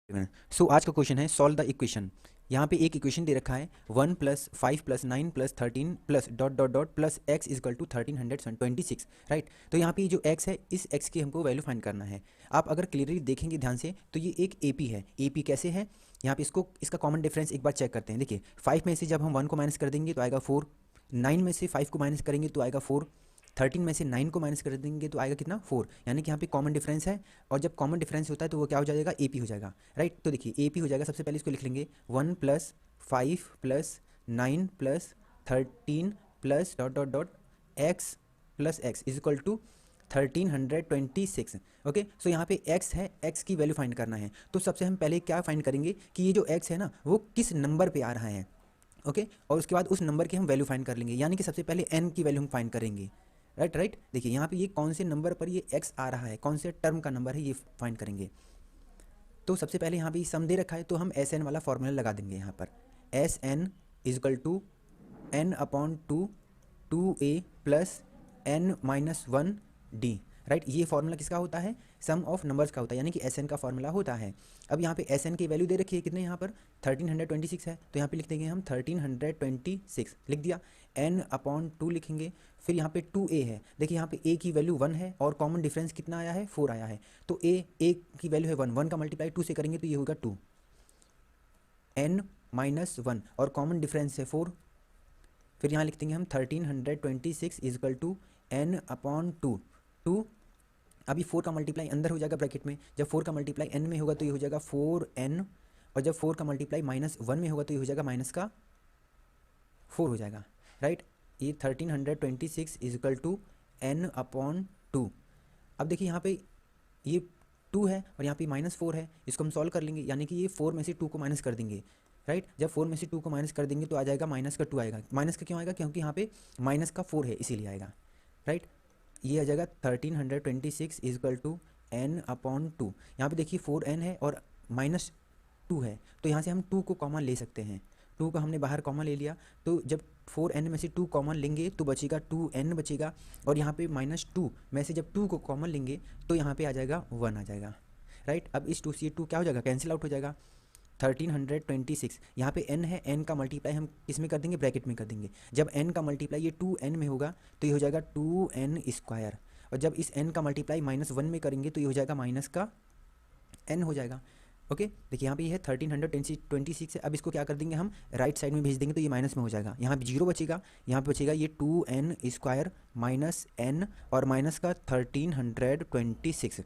सो आज का क्वेश्चन है सॉल्व द इक्वेशन। यहाँ पे एक इक्वेशन दे रखा है 1 plus 5 plus 9 plus 13 plus dot dot dot plus X equal to 1326, right. तो यहाँ पे ये जो x है, इस x की हमको वैल्यू फाइंड करना है। आप अगर क्लियरली देखेंगे ध्यान से तो ये एक AP है। AP कैसे है, यहाँ पे इसका कॉमन डिफरेंस एक बार चेक करते हैं। देखिए 5 में से जब हम 1 को माइनस कर देंगे तो आएगा 4, 9 में से 5 को माइनस करेंगे तो आएगा 4, 13 में से 9 को माइनस कर देंगे तो आएगा कितना 4। यानी कि यहाँ पे कॉमन डिफरेंस है, और जब कॉमन डिफरेंस होता है तो वो क्या हो जाएगा, AP हो जाएगा, राइट। तो देखिए AP हो जाएगा, सबसे पहले इसको लिख लेंगे 1 plus 5 plus 9 plus 13 plus dot dot dot x plus x is equal to 1326। Okay, so यहाँ पे x है, x की वैल्यू फाइंड करना है। तो सबसे हम पहले क्या फाइंड करेंगे कि ये जो x है ना वो किस नंबर पे आ रहा है। ओके, और उसके बाद उस नंबर की हम वैल्यू फाइंड कर लेंगे, यानी कि सबसे पहले n की वैल्यू हम फाइंड करेंगे, राइट। देखिए यहाँ पे ये कौन से नंबर पर ये x आ रहा है, कौन से टर्म का नंबर है, ये फाइंड करेंगे। तो सबसे पहले यहाँ पे सम दे रखा है तो हम SN वाला फॉर्मूला लगा देंगे। यहाँ पर SN equal to n upon 2a plus n-1d, right. ये फॉर्मूला किसका होता है, सम ऑफ नंबर्स का होता है, यानी कि SN का फॉर्मूला होता है। अब यहाँ पे SN की वैल्यू दे रखी है कितने, यहाँ पर 1326 है, तो यहाँ पे लिख देंगे हम 1326 लिख दिया। n अपॉन 2 लिखेंगे, फिर यहाँ पे 2a है। देखिए यहाँ पे a की वैल्यू 1 है और कॉमन डिफरेंस कितना आया है, 4 आया है। तो a की वैल्यू है 1 का मल्टीप्लाई 2 से करेंगे तो ये होगा 2, n-1 और कॉमन डिफरेंस है 4। फिर यहाँ लिख देंगे हम 1326 इजकल टू n अपॉन 2। अभी 4 का मल्टीप्लाई अंदर हो जाएगा ब्रैकेट में, जब 4 का मल्टीप्लाई n में होगा तो ये हो जाएगा 4n, और जब 4 का मल्टीप्लाई -1 में होगा तो ये हो जाएगा माइनस का 4 हो जाएगा, राइट। ये 1326 इजकल टू n अपॉन 2। अब देखिए यहाँ पे ये 2 है और यहाँ पे -4 है, इसको हम सॉल्व कर लेंगे, यानी कि ये 4 में से 2 को माइनस कर देंगे, राइट। जब 4 में से 2 को माइनस कर देंगे तो आ जाएगा माइनस का 2 आएगा। माइनस का क्यों आएगा, क्योंकि यहाँ पे माइनस का 4 है इसीलिए आएगा, राइट। ये आ जाएगा 1326 इजकल टू n अपॉन 2। यहाँ पे देखिए 4n है और -2 है, तो यहाँ से हम 2 को कॉमन ले सकते हैं। 2 को हमने बाहर कॉमन ले लिया, तो जब 4n में से 2 कॉमन लेंगे तो बचेगा 2n बचेगा, और यहाँ पे -2 में से जब 2 को कॉमन लेंगे तो यहाँ पे आ जाएगा 1 आ जाएगा, राइट। अब इस 2 से 2 क्या हो जाएगा, कैंसिल आउट हो जाएगा। 1326 यहाँ पे n है, n का मल्टीप्लाई हम किस में कर देंगे, ब्रैकेट में कर देंगे। जब n का मल्टीप्लाई ये 2n में होगा तो ये हो जाएगा 2n स्क्वायर, और जब इस n का मल्टीप्लाई -1 में करेंगे तो ये हो जाएगा माइनस का n हो जाएगा। ओके, देखिए यहाँ पे ये है 1326 है। अब इसको क्या कर देंगे, हम राइट साइड में भेज देंगे तो ये माइनस में हो जाएगा, यहाँ पे 0 बचेगा, यहाँ पे बचेगा ये 2n स्क्वायर माइनस n और माइनस का 1326,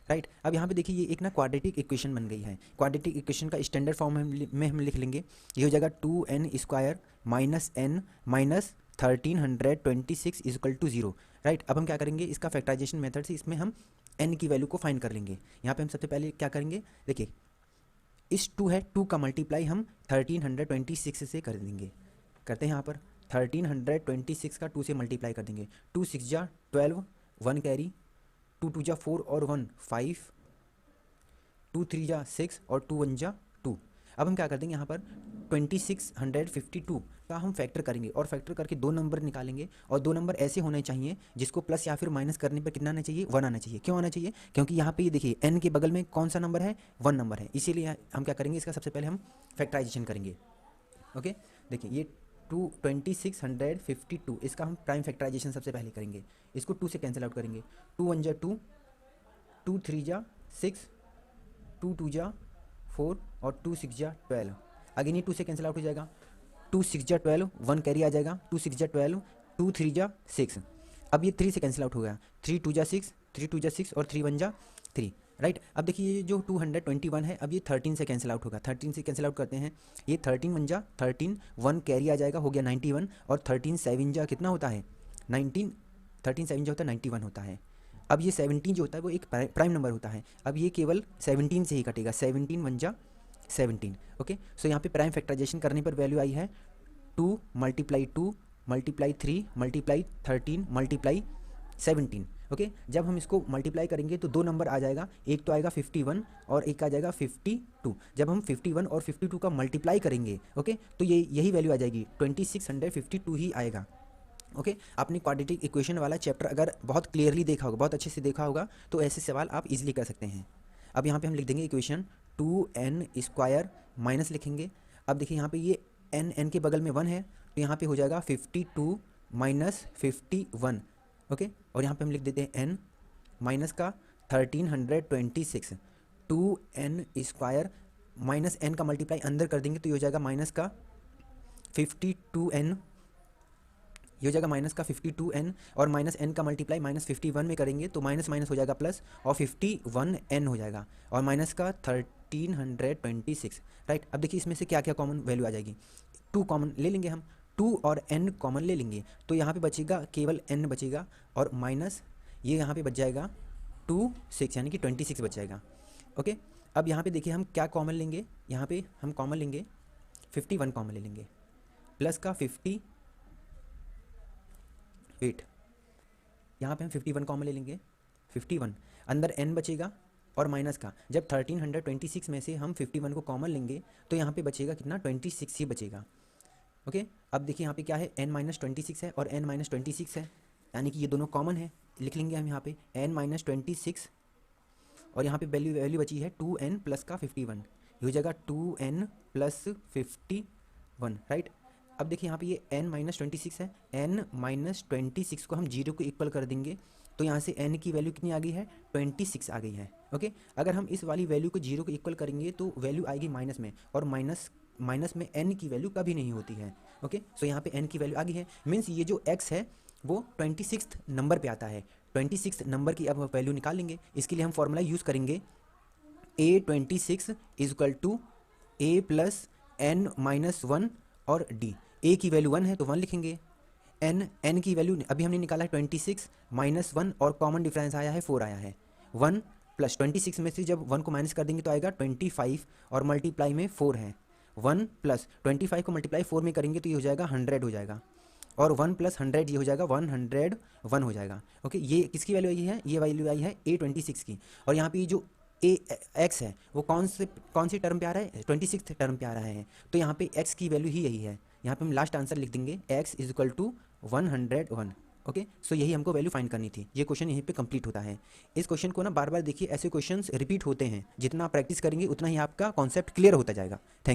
राइट। अब यहाँ पे देखिए ये एक ना क्वाड्रेटिक इक्वेशन बन गई है। क्वाड्रेटिक इक्वेशन का स्टैंडर्ड फॉर्म में हम लिख लेंगे, ये हो जाएगा 2n square minus n minus 1326 equal to 0, right. अब हम क्या करेंगे, इसका फैक्टराइजेशन मेथड से इसमें हम n की वैल्यू को फाइंड कर लेंगे। यहाँ पे हम सबसे पहले क्या करेंगे, देखिए इस 2 है, 2 का मल्टीप्लाई हम 1326 से कर देंगे। करते हैं यहाँ पर 1326 का 2 से मल्टीप्लाई कर देंगे। 2 6 जा 12, 1 कैरी, 2 2 जा 4 और 1 5, 2 3 जा 6 और 2 1 जा 2। अब हम क्या कर देंगे, यहाँ पर 2652 का हम फैक्टर करेंगे, और फैक्टर करके 2 नंबर निकालेंगे, और 2 नंबर ऐसे होने चाहिए जिसको प्लस या फिर माइनस करने पर कितना आना चाहिए, 1 आना चाहिए। क्यों आना चाहिए, क्योंकि यहाँ पे ये देखिए n के बगल में कौन सा नंबर है, 1 नंबर है, इसीलिए हम क्या करेंगे, इसका सबसे पहले हम फैक्टराइजेशन करेंगे। ओके, देखिए ये 2652, इसका हम प्राइम फैक्टराइजेशन सबसे पहले करेंगे। इसको 2 से कैंसिल आउट करेंगे, 2 1 जा 2, 2 3 जा 6, 2 2 जा 4 और 2 6 जा 12। अगेन ये 2 से कैंसिल आउट हो जाएगा, 2 6 जा 12, 1 कैरी आ जाएगा, 2 6 जा 12, 2 3 जा 6। अब ये 3 से कैंसिल आउट हो गया, 3 2 जा 6, 3 2 जा 6 और 3 1 जा 3, राइट। अब देखिए ये जो 221 है, अब ये 13 से कैंसिल आउट होगा, 13 से कैंसिल आउट करते हैं, ये 13 1 जा 13, 1 कैरी आ जाएगा, हो गया 91, और 13 7 जा कितना होता है 19, 13 7 जो होता है 91 होता है। अब ये 17 जो होता है वो एक प्राइम नंबर होता है, अब ये केवल 17 से ही कटेगा, 17 1 जा 17। ओके, सो यहाँ पे प्राइम फैक्टराइजेशन करने पर वैल्यू आई है 2 multiply 2 multiply 3 multiply 13 multiply 17। Okay, जब हम इसको मल्टीप्लाई करेंगे तो 2 नंबर आ जाएगा, एक तो आएगा 51 और एक आ जाएगा 52। जब हम 51 और 52 का मल्टीप्लाई करेंगे, ओके, तो ये यही वैल्यू आ जाएगी, 2652 ही आएगा। ओके, आपने क्वाड्रेटिक इक्वेशन वाला चैप्टर अगर बहुत क्लियरली देखा होगा, बहुत अच्छे से देखा होगा, तो ऐसे सवाल आप इजीली कर सकते हैं। अब यहाँ पे हम लिख देंगे इक्वेशन 2n² माइनस लिखेंगे। अब देखिए यहाँ पे ये n के बगल में 1 है तो यहाँ पे हो जाएगा 52 माइनस 51, ओके। और यहाँ पे हम लिख देते हैं n माइनस का 1326, 2n² माइनस n का मल्टीप्लाई अंदर कर देंगे तो ये हो जाएगा माइनस का 52n, ये हो जाएगा माइनस का 52n, और माइनस n का मल्टीप्लाई माइनस 51 में करेंगे तो माइनस माइनस हो जाएगा प्लस, और 51n हो जाएगा, और माइनस का 1326, राइट। अब देखिए इसमें से क्या क्या कॉमन वैल्यू आ जाएगी। 2 कॉमन ले लेंगे हम, 2 और n कॉमन ले लेंगे तो यहाँ पे बचेगा केवल n बचेगा, और माइनस ये यहाँ पे बच जाएगा 6 यानी कि 26 बच जाएगा, ओके। अब यहाँ पे देखिए हम क्या कॉमन लेंगे, यहाँ पे हम कॉमन लेंगे 51 कॉमन ले लेंगे, प्लस का 50 8, यहाँ पे हम 51 कॉमन ले लेंगे, 51 अंदर n बचेगा और माइनस का, जब 1326 में से हम 51 को कॉमन लेंगे तो यहाँ पे बचेगा कितना, 26 ही बचेगा, ओके। अब देखिए यहाँ पे क्या है, n माइनस 26 है और n माइनस 26 है, यानी कि ये दोनों कॉमन है, लिख लेंगे हम यहाँ पे n माइनस 26, और यहाँ पे वैल्यू बची है 2n प्लस का 51, ये हो जाएगा 2n प्लस 51, राइट। अब देखिए यहाँ पे ये n माइनस 26 है, n माइनस 26 को हम 0 को इक्वल कर देंगे तो यहाँ से n की वैल्यू कितनी आ गई है, 26 आ गई है, ओके। अगर हम इस वाली वैल्यू को 0 को इक्वल करेंगे तो वैल्यू आएगी माइनस में, और माइनस में n की वैल्यू कभी नहीं होती है, ओके। सो यहाँ पे n की वैल्यू आ गई है, मीन्स ये जो x है वो 26 नंबर पे आता है। 26 नंबर की अब वैल्यू निकाल लेंगे, इसके लिए हम फॉर्मूला यूज़ करेंगे a26 is equal to a plus n minus 1 और d। a की वैल्यू 1 है तो 1 लिखेंगे, n की वैल्यू अभी हमने निकाला है 26 माइनस 1, और कॉमन डिफरेंस आया है 4 आया है, 1 प्लस 26 में से जब 1 को माइनस कर देंगे तो आएगा 25, और मल्टीप्लाई में 4 है, 1 प्लस 25 को मल्टीप्लाई 4 में करेंगे तो ये हो जाएगा 100 हो जाएगा, और 1 प्लस 100 ये हो जाएगा 101 हो जाएगा, ओके। ये किसकी वैल्यू आई है, ये वैल्यू आई है a26 की, और यहाँ पे ये जो x है वो कौन सी टर्म पे आ रहा है, 26 टर्म पे आ रहा है, तो यहाँ पे x की वैल्यू ही यही है, यहाँ पे हम लास्ट आंसर लिख देंगे x is equal to 101, okay. So यही हमको वैल्यू फाइंड करनी थी। ये क्वेश्चन यहीं पे कंप्लीट होता है। इस क्वेश्चन को ना बार बार देखिए, ऐसे क्वेश्चंस रिपीट होते हैं, जितना आप प्रैक्टिस करेंगे उतना ही आपका कॉन्सेप्ट क्लियर होता जाएगा। Thank you.